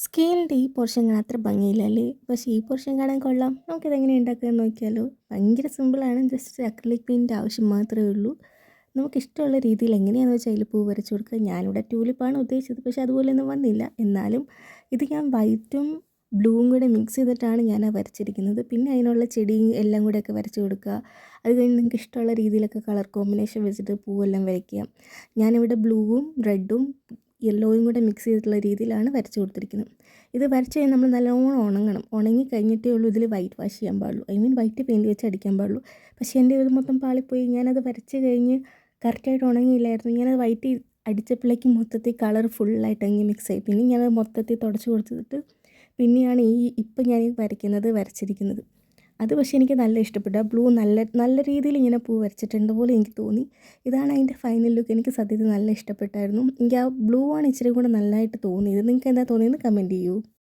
സ്കെയിലിൻ്റെ ഈ പോർഷൻ കാണാൻ അത്ര ഭംഗിയില്ലല്ലേ? പക്ഷേ ഈ പോർഷൻ കാണാൻ കൊള്ളാം. നമുക്കിതെങ്ങനെ ഉണ്ടാക്കാമെന്ന് നോക്കിയാലോ? ഭയങ്കര സിമ്പിളാണ്. ജസ്റ്റ് അക്രിലിക് പെയിൻറ്റ് ആവശ്യം മാത്രമേ ഉള്ളൂ. നമുക്കിഷ്ടമുള്ള രീതിയിൽ എങ്ങനെയാണെന്ന് വെച്ചാൽ അതിൽ പൂ വരച്ച് കൊടുക്കുക. ഞാനിവിടെ ട്യൂലിപ്പാണ് ഉദ്ദേശിച്ചത്. പക്ഷേ അതുപോലെയൊന്നും വന്നില്ല. എന്നാലും ഇത് ഞാൻ വൈറ്റും ബ്ലൂവും കൂടെ മിക്സ് ചെയ്തിട്ടാണ് ഞാൻ വരച്ചിരിക്കുന്നത്. പിന്നെ അതിനുള്ള ചെടിയും എല്ലാം കൂടെയൊക്കെ വരച്ച് കൊടുക്കുക. അത് കഴിഞ്ഞ് നിങ്ങൾക്ക് ഇഷ്ടമുള്ള രീതിയിലൊക്കെ കളർ കോമ്പിനേഷൻ വെച്ചിട്ട് പൂവെല്ലാം വരയ്ക്കുക. ഞാനിവിടെ ബ്ലൂവും റെഡും യെല്ലോയും കൂടെ മിക്സ് ചെയ്തിട്ടുള്ള രീതിയിലാണ് വരച്ച് കൊടുത്തിരിക്കുന്നത്. ഇത് വരച്ച് കഴിഞ്ഞാൽ നമ്മൾ നല്ലോണം ഉണങ്ങണം. ഉണങ്ങി കഴിഞ്ഞിട്ടേ ഉള്ളൂ ഇതിൽ വൈറ്റ് വാഷ് ചെയ്യാൻ പാടുള്ളൂ. ഐ മീൻ വൈറ്റ് പെയിൻറ്റ് വെച്ച് അടിക്കാൻ പാടുള്ളൂ. പക്ഷേ എൻ്റെ ഇത് മൊത്തം പാളിപ്പോയി. ഞാനത് വരച്ച് കഴിഞ്ഞ് കറക്റ്റായിട്ട് ഉണങ്ങിയില്ലായിരുന്നു. ഞാനത് വൈറ്റ് അടിച്ചപ്പോഴേക്കും മൊത്തത്തിൽ കളർ ഫുള്ളായിട്ട് അങ്ങ് മിക്സായി. പിന്നെ ഞാനത് മൊത്തത്തിൽ തുടച്ച് കൊടുത്തിട്ട് പിന്നെയാണ് ഇപ്പം ഞാൻ വരച്ചിരിക്കുന്നത്. അത് പക്ഷേ എനിക്ക് നല്ല ഇഷ്ടപ്പെട്ടു. ആ ബ്ലൂ നല്ല നല്ല രീതിയിൽ ഇങ്ങനെ പൂ വരച്ചിട്ടുണ്ട് പോലെ എനിക്ക് തോന്നി. ഇതാണ് അതിൻ്റെ ഫൈനൽ ലുക്ക്. എനിക്ക് സത്യത്തിൽ നല്ല ഇഷ്ടപ്പെട്ടായിരുന്നു. എനിക്ക് ആ ബ്ലൂ ആണ് ഇച്ചിരി കൂടെ നല്ലതായിട്ട് തോന്നിയത്. നിങ്ങൾക്ക് എന്താ തോന്നിയതെന്ന് കമൻറ്റ് ചെയ്യൂ.